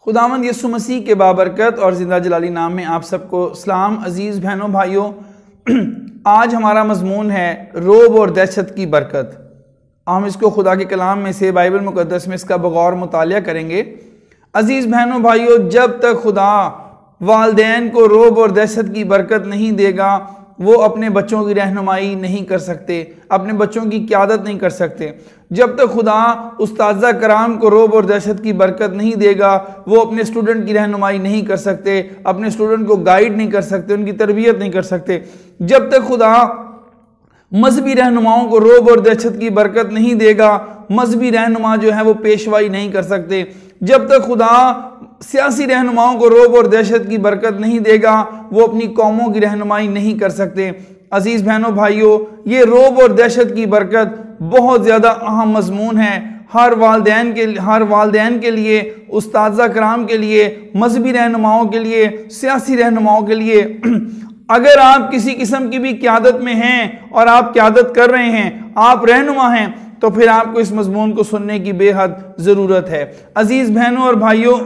खुदावंद यीशु मसीह के बाबरकत और ज़िंदा जलाली नाम में आप सबको सलाम। अज़ीज़ बहनों भाइयों, आज हमारा मज़मून है रोब और दहशत की बरकत। हम इसको खुदा के कलाम में से बाइबल मुक़द्दस में इसका बगौर मुतालिया करेंगे। अज़ीज़ बहनों भाइयों, जब तक खुदा वालदैन को रोब और दहशत की बरकत नहीं देगा, वो अपने बच्चों की रहनुमाई नहीं कर सकते, अपने बच्चों की क़यादत नहीं कर सकते। जब तक खुदा उस्ताज़ा कराम को रोब और दहशत की बरकत नहीं देगा, वो अपने स्टूडेंट की रहनुमाई नहीं कर सकते, अपने स्टूडेंट को गाइड नहीं कर सकते, उनकी तरबियत नहीं कर सकते। जब तक खुदा मजहबी रहनुमाओं को रोब और दहशत की बरकत नहीं देगा, मजहबी रहनुमा जो है वो पेशवाई नहीं कर सकते। जब तक खुदा सियासी रहनुमाओं को रोब और दहशत की बरकत नहीं देगा, वो अपनी कौमों की रहनुमाई नहीं कर सकते। अजीज़ बहनों भाइयों, ये रोब और दहशत की बरकत बहुत ज़्यादा अहम मज़मून है हर वालदैन के लिए, उस्ताज़ा कराम के लिए, मजहबी रहनुमाओं के लिए, सियासी रहनुमाओं के लिए। अगर आप किसी किस्म की भी क़यादत में हैं और आप क़यादत कर रहे हैं, आप रहनुमा हैं, तो फिर आपको इस मज़मून को सुनने की बेहद ज़रूरत है। अजीज़ बहनों और भाइयों,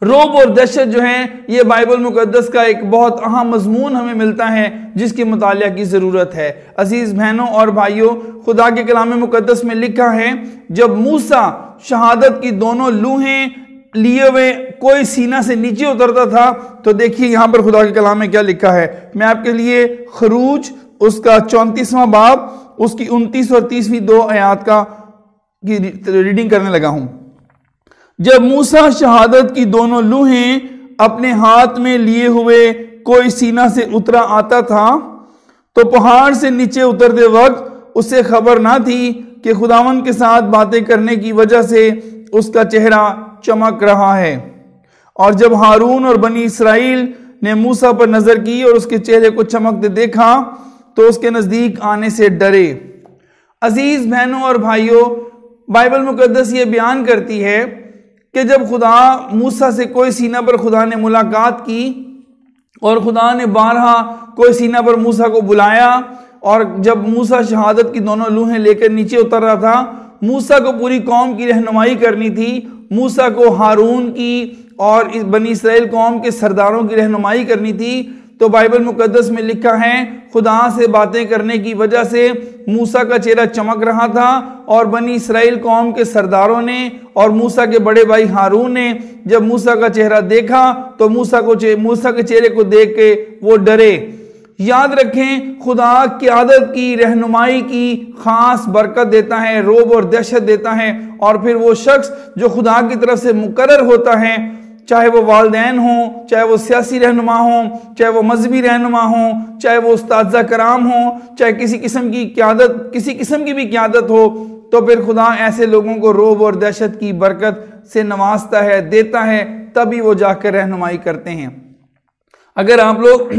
रोब और दहशत जो है ये बाइबल मुक़द्दस का एक बहुत अहम मज़मून हमें मिलता है जिसके मुतालिया की ज़रूरत है। अजीज़ बहनों और भाइयों, खुदा के कलाम मुक़द्दस में लिखा है, जब मूसा शहादत की दोनों लूहें लिए हुए कोई सीना से नीचे उतरता था, तो देखिए यहाँ पर खुदा के कलाम में क्या लिखा है। मैं आपके लिए खरूज उसका 34वां बाब उसकी 29 और 30वीं 2 आयात की रीडिंग करने लगा हूं। जब मूसा शहादत की दोनों लूहें अपने हाथ में लिए हुए कोई सीना से उतरा आता था, तो पहाड़ से नीचे उतरते वक्त उसे खबर ना थी कि खुदावंद के साथ बातें करने की वजह से उसका चेहरा चमक रहा है। और जब हारून और बनी इसराइल ने मूसा पर नजर की और उसके चेहरे को चमकते देखा, तो उसके नजदीक आने से डरे। अजीज बहनों और भाइयों, बाइबल मुक़द्दस ये बयान करती है कि जब खुदा मूसा से कोई सीना पर खुदा ने मुलाकात की और खुदा ने बारहा कोई सीना पर मूसा को बुलाया, और जब मूसा शहादत की दोनों लूहें लेकर नीचे उतर रहा था, मूसा को पूरी कौम की रहनुमाई करनी थी, मूसा को हारून की और इस बनी इसराइल कौम के सरदारों की रहनुमाई करनी थी। तो बाइबल मुक़द्दस में लिखा है, खुदा से बातें करने की वजह से मूसा का चेहरा चमक रहा था, और बनी इसराइल कौम के सरदारों ने और मूसा के बड़े भाई हारून ने जब मूसा का चेहरा देखा, तो मूसा के चेहरे को देख के वो डरे। याद रखें, खुदा क़यादत की, रहनुमाई की खास बरकत देता है, रोब और दहशत देता है, और फिर वो शख्स जो खुदा की तरफ से मुकर्रर होता है, चाहे वो वालदैन हो, चाहे वो सियासी रहनुमा हो, चाहे वो मजहबी रहनुमा हो, चाहे वो उस्ताज़ा कराम हो, चाहे किसी किस्म की भी क़यादत हो, तो फिर खुदा ऐसे लोगों को रोब और दहशत की बरकत से नवाजता है, देता है, तभी वो जाकर रहनुमाई करते हैं। अगर आप लोग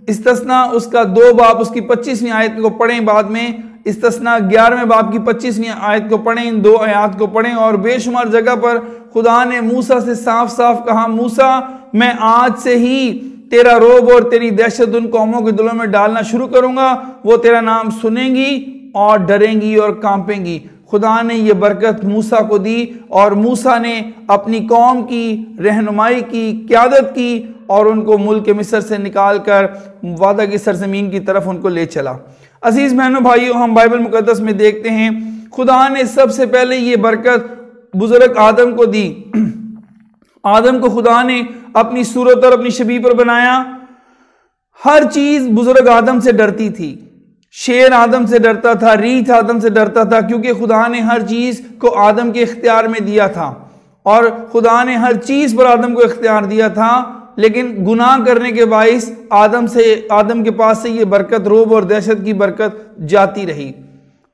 इस्तिस्ना उसका 2 बाब उसकी 25वीं आयत को पढ़ें, बाद में इस्तिस्ना 11वें बाब की 25वीं आयत को पढ़ें, इन 2 आयत को पढ़ें, और बेशुमार जगह पर खुदा ने मूसा से साफ साफ कहा, मूसा मैं आज से ही तेरा रोब और तेरी दहशत उन कौमों के दिलों में डालना शुरू करूंगा, वो तेरा नाम सुनेंगी और डरेंगी और कांपेंगी। खुदा ने ये बरकत मूसा को दी, और मूसा ने अपनी कौम की रहनुमाई की, क़यादत की, और उनको मुल्क मिस्र से निकाल कर वादा की सरजमीन की तरफ उनको ले चला। अजीज बहनों भाइयों, हम बाइबल मुक़द्दस में देखते हैं, खुदा ने सबसे पहले ये बरकत बुजुर्ग आदम को दी। आदम को खुदा ने अपनी सूरत और अपनी शबीह पर बनाया। हर चीज बुजुर्ग आदम से डरती थी। शेर आदम से डरता था, रीछ आदम से डरता था, क्योंकि खुदा ने हर चीज को आदम के इख्तियार में दिया था, और खुदा ने हर चीज पर आदम को इख्तियार दिया था। लेकिन गुनाह करने के बाइस आदम के पास से ये बरकत, रोब और दहशत की बरकत जाती रही।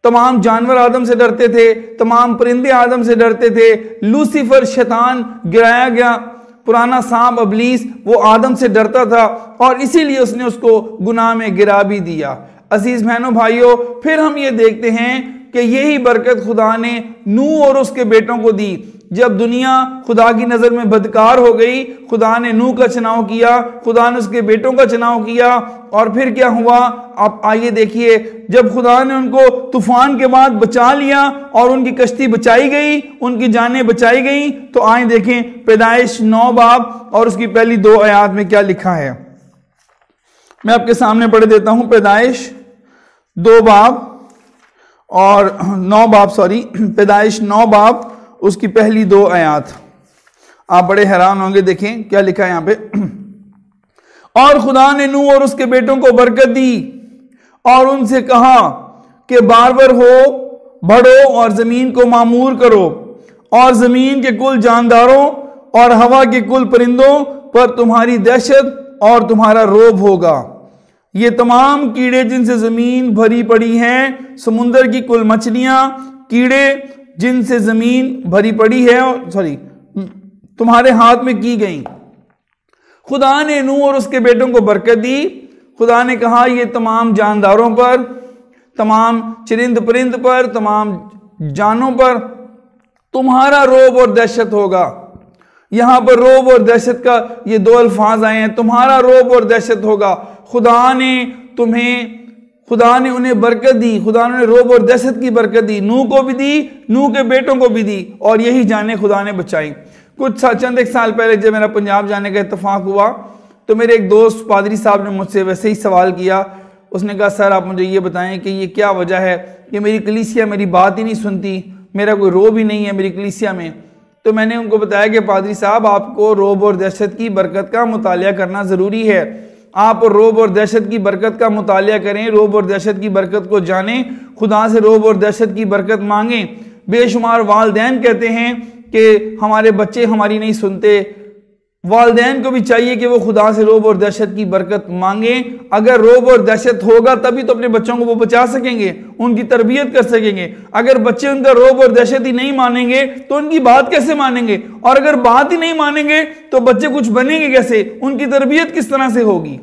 तमाम जानवर आदम से डरते थे, तमाम परिंदे आदम से डरते थे। लूसीफर शैतान गिराया गया, पुराना सांप अबलीस, वो आदम से डरता था, और इसीलिए उसने उसको गुनाह में गिरा भी दिया। अजीज बहनों भाइयों, फिर हम ये देखते हैं कि यही बरकत खुदा ने नूह और उसके बेटों को दी। जब दुनिया खुदा की नज़र में बदकार हो गई, खुदा ने नूह का चुनाव किया, खुदा ने उसके बेटों का चुनाव किया, और फिर क्या हुआ आप आइए देखिए। जब खुदा ने उनको तूफान के बाद बचा लिया और उनकी कश्ती बचाई गई, उनकी जानें बचाई गई, तो आए देखें पैदाइश 9 बाब और उसकी पहली 2 आयात में क्या लिखा है। मैं आपके सामने पढ़ देता हूं। पैदाइश 2 बाब और 9 बाब, पैदाइश 9 बाब उसकी पहली 2 आयात। आप बड़े हैरान होंगे, देखें क्या लिखा है यहां पे। और खुदा ने नूह और उसके बेटों को बरकत दी और उनसे कहा कि बारबर हो, बढ़ो और जमीन को मामूर करो, और जमीन के कुल जानदारों और हवा के कुल परिंदों पर तुम्हारी दहशत और तुम्हारा रोब होगा। ये तमाम कीड़े जिनसे जमीन भरी पड़ी है, समुंदर की कुल मछलियां, कीड़े जिनसे जमीन भरी पड़ी है, तुम्हारे हाथ में की गई। खुदा ने नूह और उसके बेटों को बरकत दी। खुदा ने कहा ये तमाम जानदारों पर, तमाम चरिंद परिंद पर, तमाम जानों पर तुम्हारा रोब और दहशत होगा। यहां पर रोब और दहशत का ये 2 अल्फाज आए हैं, तुम्हारा रोब और दहशत होगा। खुदा ने उन्हें बरकत दी, खुदा ने रोब और दहशत की बरकत दी, नूह को भी दी, नूह के बेटों को भी दी, और यही जाने खुदा ने बचाई। चंद एक साल पहले जब मेरा पंजाब जाने का इत्तेफाक हुआ, तो मेरे एक दोस्त पादरी साहब ने मुझसे वैसे ही सवाल किया। उसने कहा सर आप मुझे ये बताएं कि ये क्या वजह है कि मेरी कलीसिया मेरी बात ही नहीं सुनती, मेरा कोई रोब ही नहीं है मेरी कलीसिया में। तो मैंने उनको बताया कि पादरी साहब आपको रोब और दहशत की बरकत का मुतालिया करना ज़रूरी है। आप रोब और दहशत की बरकत का मुतालिया करें, रोब और दहशत की बरकत को जानें, खुदा से रोब और दहशत की बरकत मांगें। बेशुमार वालदैन कहते हैं कि हमारे बच्चे हमारी नहीं सुनते। वालदैन को भी चाहिए कि वो खुदा से रोब और दहशत की बरकत मांगें। अगर रोब और दहशत होगा तभी तो अपने बच्चों को वो बचा सकेंगे, उनकी तरबियत कर सकेंगे। अगर बच्चे उनका रोब और दहशत ही नहीं मानेंगे तो उनकी बात कैसे मानेंगे, और अगर बात ही नहीं मानेंगे तो बच्चे कुछ बनेंगे कैसे, उनकी तरबियत किस तरह से होगी।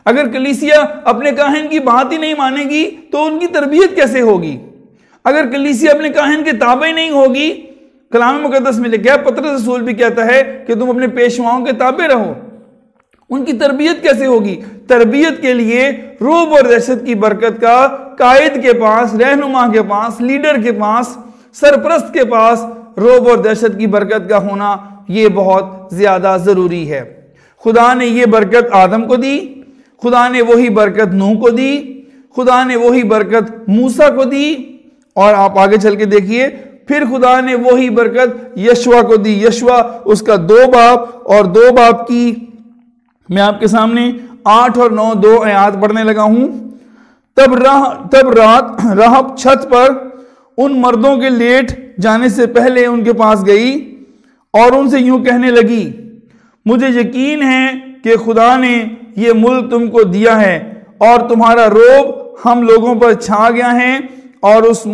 अगर कलीसिया अपने काहिन की बात ही नहीं मानेगी तो उनकी तरबियत कैसे होगी। अगर कलीसिया अपने काहिन के ताबे नहीं होगी, कलाम मुकद्दस में लिखा है, पतरस रसूल भी कहता है कि तुम अपने पेशवाओं के ताबे रहो, उनकी तरबियत कैसे होगी। तरबियत के लिए रोब और दहशत की बरकत का कायद के पास, रहनुमा के पास, लीडर के पास, सरप्रस्त के पास रोब और दहशत की बरकत का होना यह बहुत ज्यादा जरूरी है। खुदा ने यह बरकत आदम को दी, खुदा ने वही बरकत नूह को दी, खुदा ने वही बरकत मूसा को दी, और आप आगे चल के देखिए फिर खुदा ने वही बरकत यशवा को दी। यशवा उसका 2 बाब और 2 बाब की मैं आपके सामने 8 और 9 2 आयात पढ़ने लगा हूं। तब रात राहब छत पर उन मर्दों के लेट जाने से पहले उनके पास गई और उनसे यूं कहने लगी, मुझे यकीन है कि खुदा ने ये मुल्क तुमको दिया है और तुम्हारा रोब हम लोगों पर छा गया है, और इस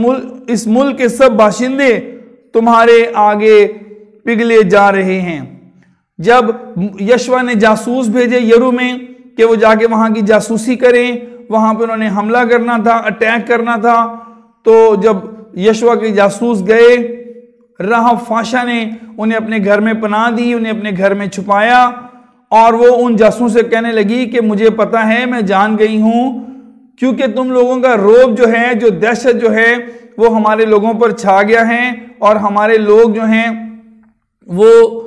मुल्क के सब बाशिंदे तुम्हारे आगे पिघले जा रहे हैं। जब यशवा ने जासूस भेजे यरू में कि वो जाके वहां की जासूसी करें, वहां पे उन्होंने हमला करना था, अटैक करना था, तो जब यशवा के जासूस गए, राहब फाशा ने उन्हें अपने घर में पनाह दी, उन्हें अपने घर में छुपाया, और वो उन जासूस से कहने लगी कि मुझे पता है, मैं जान गई हूं, क्योंकि तुम लोगों का रोब जो है, जो दहशत जो है वो हमारे लोगों पर छा गया है, और हमारे लोग जो हैं वो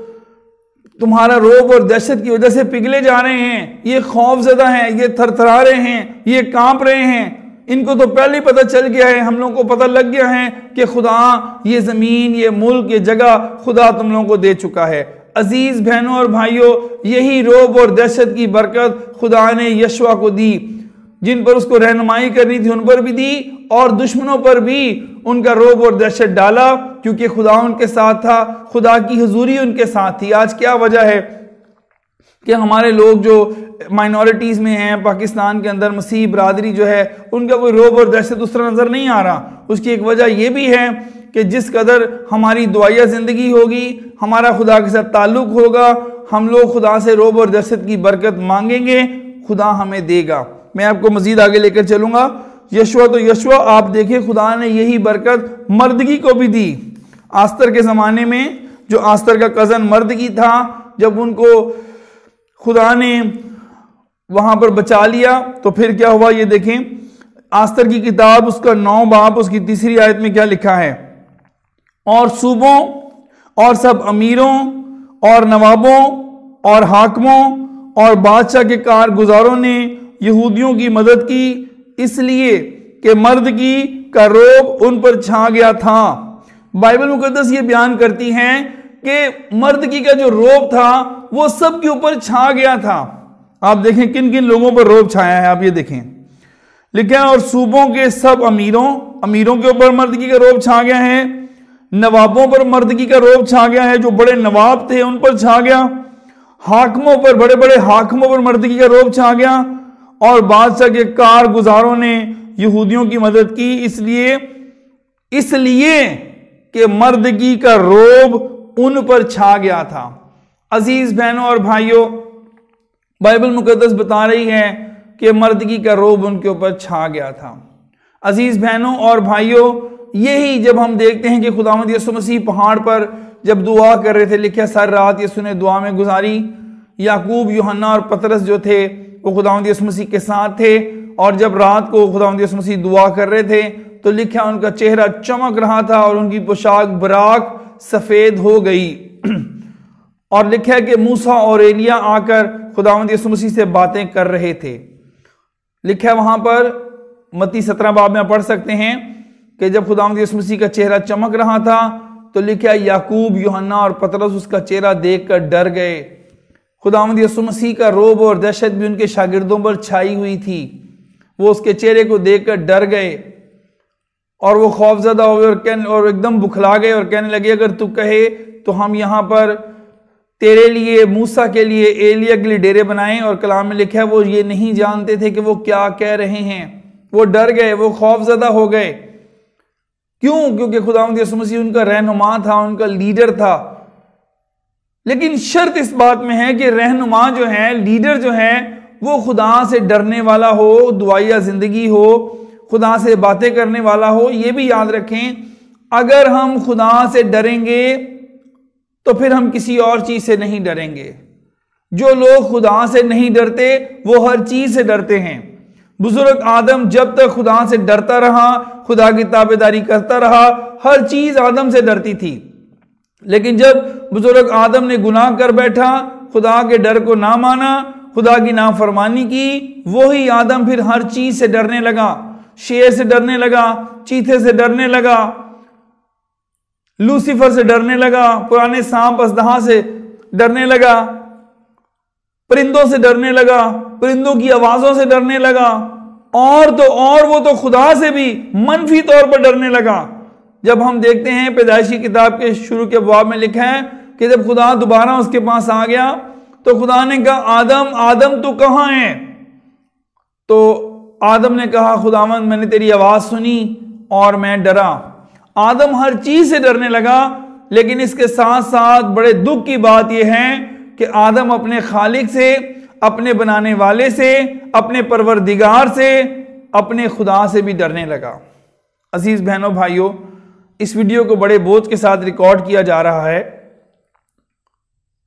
तुम्हारा रोब और दहशत की वजह से पिघले जा रहे हैं। ये खौफजदा हैं, ये थरथरा रहे हैं, ये कांप रहे हैं। इनको तो पहले ही पता चल गया है, हम लोगों को पता लग गया है कि खुदा ये जमीन, ये मुल्क, ये जगह खुदा तुम लोगों को दे चुका है। अजीज बहनों और भाइयों, यही रोब और दहशत की बरकत खुदा ने यशवा को दी। जिन पर उसको रहनुमाई करनी थी उन पर भी दी, और दुश्मनों पर भी उनका रोब और दहशत डाला, क्योंकि खुदा उनके साथ था, खुदा की हुजूरी उनके साथ थी। आज क्या वजह है कि हमारे लोग जो माइनॉरिटीज़ में हैं पाकिस्तान के अंदर, मसीह बरादरी जो है, उनका कोई रोब और दहशत उस तरह नज़र नहीं आ रहा। उसकी एक वजह यह भी है कि जिस कदर हमारी दुआया ज़िंदगी होगी, हमारा खुदा के साथ ताल्लुक़ होगा, हम लोग खुदा से रोब और दहशत की बरकत मांगेंगे, खुदा हमें देगा। मैं आपको मजीद आगे लेकर चलूंगा। यशवा तो यशवा, आप देखिए खुदा ने यही बरकत मर्दगी को भी दी। आस्तर के ज़माने में जो आस्तर का कज़न मर्दकी था, जब उनको खुदा ने वहां पर बचा लिया तो फिर क्या हुआ ये देखें। आस्तर की किताब उसका 9 बाब उसकी 3री आयत में क्या लिखा है, और सूबों और सब अमीरों और नवाबों और हाकमों और बादशाह के कारगुजारों ने यहूदियों की मदद की, इसलिए कि मर्दकी का रोब उन पर छा गया था। बाइबल मुकद्दस ये बयान करती है कि मर्दकी का जो रोब था वो सब के ऊपर छा गया था। आप देखें किन किन लोगों पर रोब छाया है, आप ये देखें, लिखा है और सूबों के सब अमीरों के ऊपर मर्दकी का रोब छा गया है, नवाबों पर मर्दकी का रोब छा गया है, जो बड़े नवाब थे उन पर छा गया, हाकमों पर, बड़े बड़े हाकमों पर मर्दकी का रोब छा गया, और बादशाह के कारगुजारों ने यहूदियों की मदद की, इसलिए कि मर्दगी का रोब उन पर छा गया था। अजीज बहनों और भाइयों, बाइबल मुकद्दस बता रही है कि मर्दगी का रोब उनके ऊपर छा गया था। अजीज बहनों और भाइयों, यही जब हम देखते हैं कि खुदावंद यीशु मसीह पहाड़ पर जब दुआ कर रहे थे, लिखा सारी रात यीशु ने दुआ में गुजारी, याकूब, यूहन्ना और पतरस जो थे वो खुदावंद यीशु मसीह के साथ थे, और जब रात को खुदावंद यीशु मसीह दुआ कर रहे थे तो लिखा उनका चेहरा चमक रहा था और उनकी पोशाक बराक सफेद हो गई। और लिखा है कि मूसा और एलिया आकर खुदावंद यीशु मसीह से बातें कर रहे थे। लिखा है वहां पर मत्ती 17 बाब में पढ़ सकते हैं कि जब खुदावंद यीशु मसीह का चेहरा चमक रहा था तो लिखा है याकूब, यूहन्ना और पतरस उसका चेहरा देखकर डर गए। खुदावंद यीशु मसीह का रोब और दहशत भी उनके शागिर्दों पर छाई हुई थी। वो उसके चेहरे को देखकर डर गए और वो खौफजदा हुए और एकदम बुखला गए और कहने लगे, अगर तू कहे तो हम यहाँ पर तेरे लिए, मूसा के लिए, एलिया के लिए डेरे बनाएं। और कलाम में लिखा है वो ये नहीं जानते थे कि वो क्या कह रहे हैं। वो डर गए, वो खौफजदा हो गए। क्यों? क्योंकि खुदावंद यीशु मसीह उनका रहनुमा था, उनका लीडर था। लेकिन शर्त इस बात में है कि रहनुमा जो है, लीडर जो है, वो खुदा से डरने वाला हो, दुआया जिंदगी हो, खुदा से बातें करने वाला हो। ये भी याद रखें, अगर हम खुदा से डरेंगे तो फिर हम किसी और चीज से नहीं डरेंगे। जो लोग खुदा से नहीं डरते वो हर चीज से डरते हैं। बुजुर्ग आदम जब तक खुदा से डरता रहा, खुदा की ताबेदारी करता रहा, हर चीज आदम से डरती थी। लेकिन जब बुजुर्ग आदम ने गुनाह कर बैठा, खुदा के डर को ना माना, खुदा की नाफरमानी की, वही आदम फिर हर चीज से डरने लगा। शेर से डरने लगा, चीथे से डरने लगा, लूसीफर से डरने लगा, पुराने सांप अजदहा से डरने लगा, परिंदों से डरने लगा, परिंदों की आवाजों से डरने लगा, और तो और वो तो खुदा से भी मनफी तौर पर डरने लगा। जब हम देखते हैं पैदाइश की किताब के शुरू के बाब में लिखा है कि जब खुदा दोबारा उसके पास आ गया तो खुदा ने कहा, आदम आदम तू कहाँ है? तो आदम ने कहा, खुदावंद मैंने तेरी आवाज सुनी और मैं डरा। आदम हर चीज से डरने लगा। लेकिन इसके साथ साथ बड़े दुख की बात यह है कि आदम अपने खालिक से, अपने बनाने वाले से, अपने परवरदिगार से, अपने खुदा से भी डरने लगा। अजीज बहनों भाइयों, इस वीडियो को बड़े बोझ के साथ रिकॉर्ड किया जा रहा है।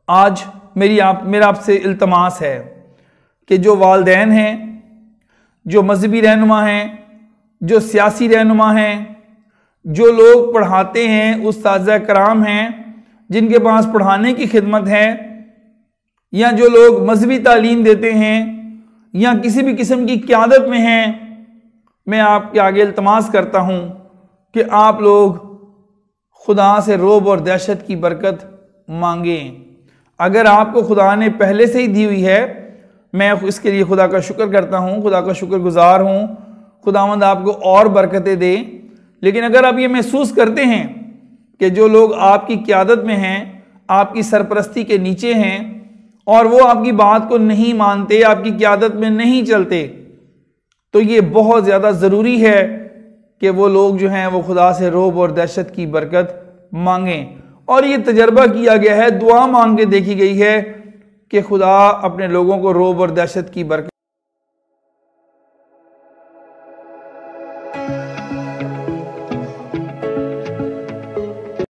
आज मेरा आपसे इल्तमास है कि जो वालिदैन हैं, जो मजहबी रहनुमा हैं, जो सियासी रहनुमा हैं, जो लोग पढ़ाते हैं, उस्ताज़ कराम हैं जिनके पास पढ़ाने की खिदमत है, या जो लोग मजहबी तालीम देते हैं या किसी भी किस्म की क़यादत में हैं, मैं आपके आगे इल्तमास करता हूँ कि आप लोग खुदा से रोब और दहशत की बरकत मांगें। अगर आपको खुदा ने पहले से ही दी हुई है, मैं इसके लिए खुदा का शुक्र करता हूँ, खुदा का शुक्रगुजार हूँ। खुदावंद आपको और बरकतें दे। लेकिन अगर आप ये महसूस करते हैं कि जो लोग आपकी क़यादत में हैं, आपकी सरपरस्ती के नीचे हैं और वो आपकी बात को नहीं मानते, आपकी क़यादत में नहीं चलते, तो ये बहुत ज़्यादा ज़रूरी है कि वो लोग जो हैं वो खुदा से रोब और दहशत की बरकत मांगें। और ये तजर्बा किया गया है, दुआ मांग के देखी गई है कि खुदा अपने लोगों को रोब और दहशत की बरकत